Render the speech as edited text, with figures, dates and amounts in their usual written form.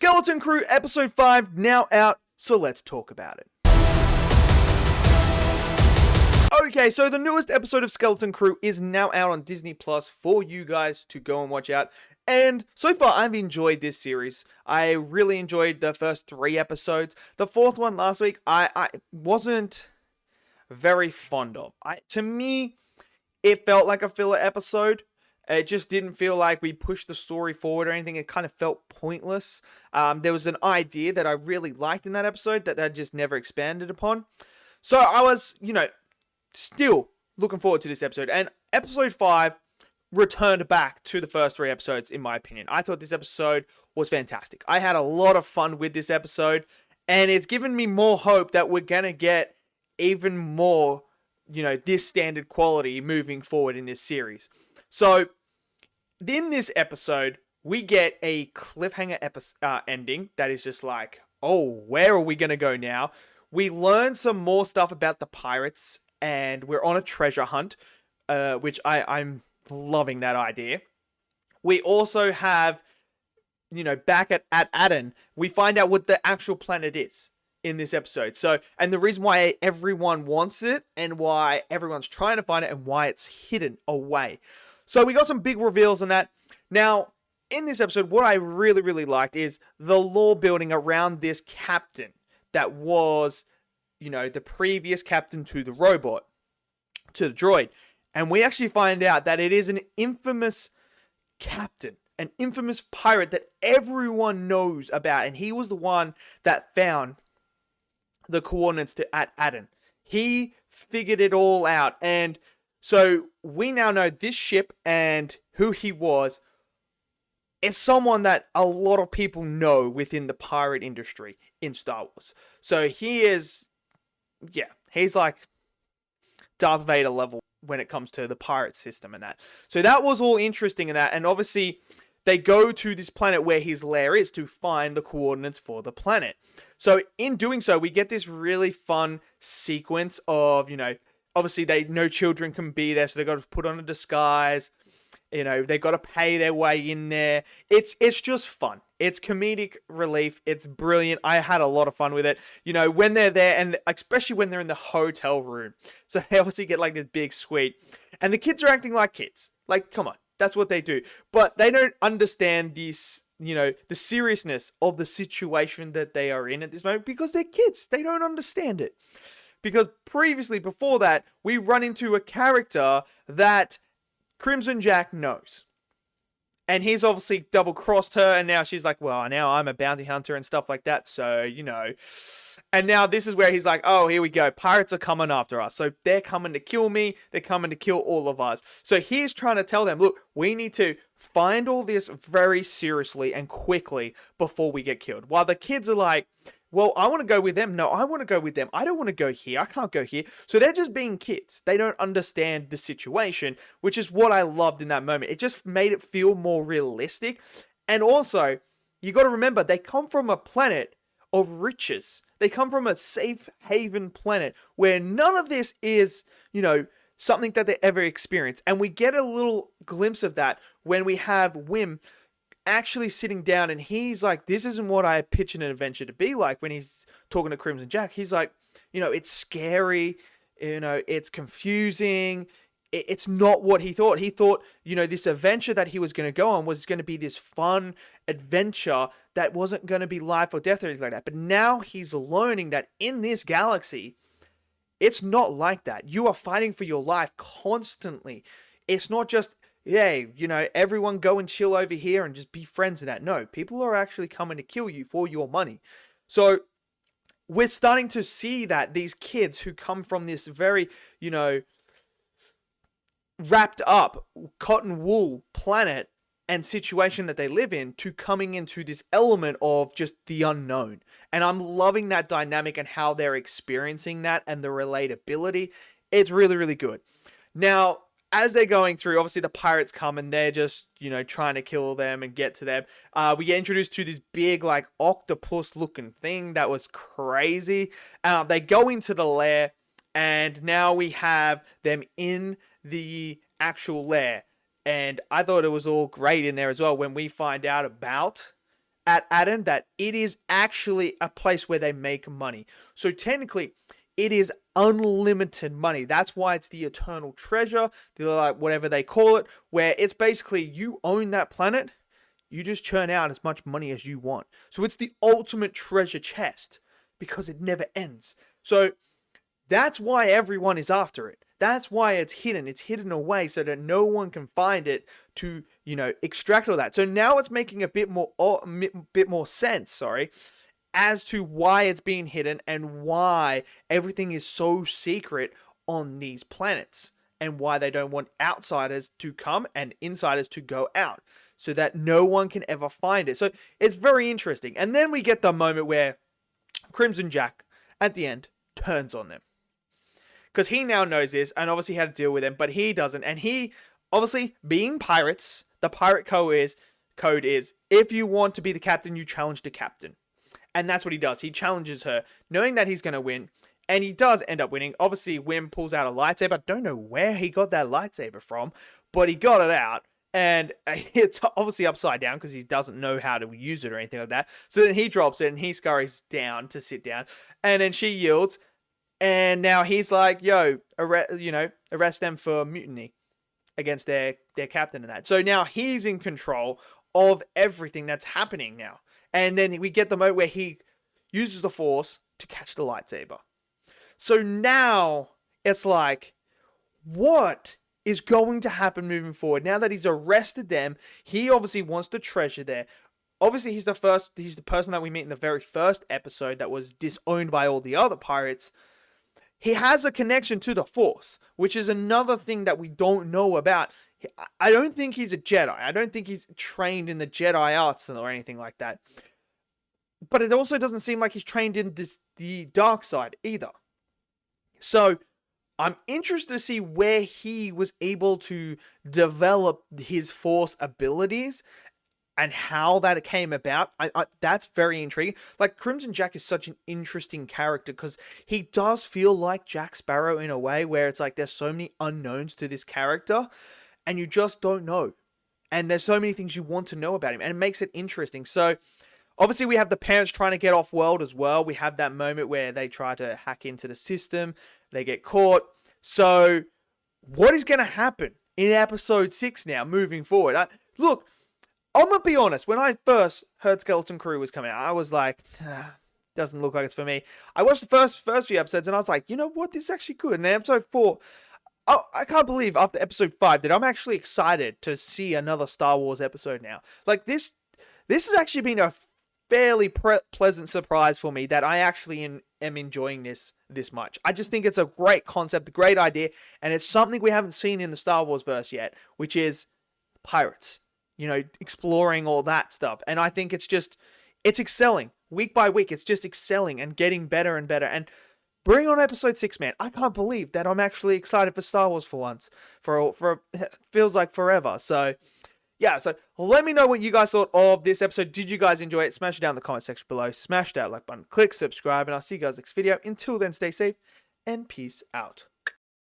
Skeleton Crew episode 5 now out, so let's talk about it. Okay, so the newest episode of Skeleton Crew is now out on Disney Plus for you guys to go and watch out. And so far, I've enjoyed this series. I really enjoyed the first 3 episodes. The 4th one last week, I wasn't very fond of. To me, it felt like a filler episode. It just didn't feel like we pushed the story forward or anything. It kind of felt pointless. There was an idea that I really liked in that episode that I just never expanded upon. So I was, still looking forward to this episode. And episode 5 returned back to the first 3 episodes, in my opinion. I thought this episode was fantastic. I had a lot of fun with this episode. And it's given me more hope that we're going to get even more, this standard quality moving forward in this series. So, in this episode, we get a cliffhanger ending that is just like, oh, where are we going to go now? We learn some more stuff about the pirates, and we're on a treasure hunt, which I'm loving that idea. We also have, back at Aden, we find out what the actual planet is in this episode. So, and the reason why everyone wants it, and why everyone's trying to find it, and why it's hidden away. So we got some big reveals on that. Now, in this episode, what I really, really liked is the lore building around this captain that was, the previous captain to the robot, to the droid. And we actually find out that it is an infamous captain, an infamous pirate that everyone knows about. And he was the one that found the coordinates at Aden. He figured it all out. And so we now know this ship and who he was is someone that a lot of people know within the pirate industry in Star Wars. So he is, he's like Darth Vader level when it comes to the pirate system and that. So that was all interesting in that. And obviously they go to this planet where his lair is to find the coordinates for the planet. So in doing so, we get this really fun sequence of, obviously, no children can be there, so they've got to put on a disguise. They've got to pay their way in there. It's just fun. It's comedic relief. It's brilliant. I had a lot of fun with it. When they're there, and especially when they're in the hotel room. So they obviously get like this big suite. And the kids are acting like kids. Like, come on. That's what they do. But they don't understand this, the seriousness of the situation that they are in at this moment because they're kids. They don't understand it. Because previously, before that, we run into a character that Crimson Jack knows. And he's obviously double-crossed her, and now she's like, well, now I'm a bounty hunter and stuff like that, so, And now this is where he's like, oh, here we go. Pirates are coming after us. So they're coming to kill me. They're coming to kill all of us. So he's trying to tell them, look, we need to find all this very seriously and quickly before we get killed. While the kids are like, well, I want to go with them. No, I want to go with them. I don't want to go here. I can't go here. So they're just being kids. They don't understand the situation, which is what I loved in that moment. It just made it feel more realistic. And also, you got to remember, they come from a planet of riches. They come from a safe haven planet where none of this is, something that they ever experienced. And we get a little glimpse of that when we have Wim actually sitting down, and he's like, this isn't what I pitch an adventure to be like. When he's talking to Crimson Jack, he's like, it's scary, it's confusing, it's not what he thought. He thought, this adventure that he was going to go on was going to be this fun adventure that wasn't going to be life or death or anything like that. But now he's learning that in this galaxy, it's not like that. You are fighting for your life constantly. It's not just, everyone go and chill over here and just be friends and that. No, people are actually coming to kill you for your money. So we're starting to see that these kids who come from this very, wrapped up cotton wool planet and situation that they live in to coming into this element of just the unknown. And I'm loving that dynamic and how they're experiencing that and the relatability. It's really, really good. Now, as they're going through, obviously the pirates come and they're just, trying to kill them and get to them. We get introduced to this big, like, octopus-looking thing that was crazy. They go into the lair, and now we have them in the actual lair. And I thought it was all great in there as well when we find out about at Aden that it is actually a place where they make money. So technically, it is unlimited money. That's why it's the eternal treasure, like whatever they call it, where it's basically you own that planet, you just churn out as much money as you want. So it's the ultimate treasure chest because it never ends. So that's why everyone is after it. That's why it's hidden. It's hidden away so that no one can find it to, extract all that. So now it's making a bit more sense, as to why it's being hidden and why everything is so secret on these planets and why they don't want outsiders to come and insiders to go out so that no one can ever find it. So it's very interesting. And then we get the moment where Crimson Jack at the end turns on them because he now knows this and obviously had to deal with them, but he doesn't. And he obviously, being pirates, the pirate code is if you want to be the captain, you challenge the captain. And that's what he does. He challenges her, knowing that he's going to win. And he does end up winning. Obviously, Wim pulls out a lightsaber. I don't know where he got that lightsaber from, but he got it out. And it's obviously upside down because he doesn't know how to use it or anything like that. So then he drops it and he scurries down to sit down. And then she yields. And now he's like, yo, arrest them for mutiny against their captain and that. So now he's in control of everything that's happening now. And then we get the moment where he uses the Force to catch the lightsaber. So now it's like, what is going to happen moving forward? Now that he's arrested them, he obviously wants the treasure there. Obviously, he's the person that we meet in the very first episode that was disowned by all the other pirates. He has a connection to the Force, which is another thing that we don't know about. I don't think he's a Jedi. I don't think he's trained in the Jedi arts or anything like that. But it also doesn't seem like he's trained in the dark side either. So I'm interested to see where he was able to develop his Force abilities and how that came about. That's very intriguing. Like, Crimson Jack is such an interesting character because he does feel like Jack Sparrow in a way where it's like there's so many unknowns to this character and you just don't know. And there's so many things you want to know about him and it makes it interesting. So obviously we have the parents trying to get off world as well. We have that moment where they try to hack into the system. They get caught. So what is going to happen in episode 6 now moving forward? Look, I'm going to be honest. When I first heard Skeleton Crew was coming out, I was like, doesn't look like it's for me. I watched the first few episodes and I was like, you know what? This is actually good. And then episode 4, I can't believe after episode 5 that I'm actually excited to see another Star Wars episode now. Like, this has actually been a fairly pleasant surprise for me that I actually am enjoying this much. I just think it's a great concept, a great idea, and it's something we haven't seen in the Star Wars verse yet, which is pirates, exploring all that stuff. And I think it's excelling week by week. It's just excelling and getting better and better. And bring on episode 6, man. I can't believe that I'm actually excited for Star Wars for once. For feels like forever. So yeah, so let me know what you guys thought of this episode. Did you guys enjoy it? Smash it down in the comment section below. Smash that like button. Click subscribe. And I'll see you guys next video. Until then, stay safe and peace out.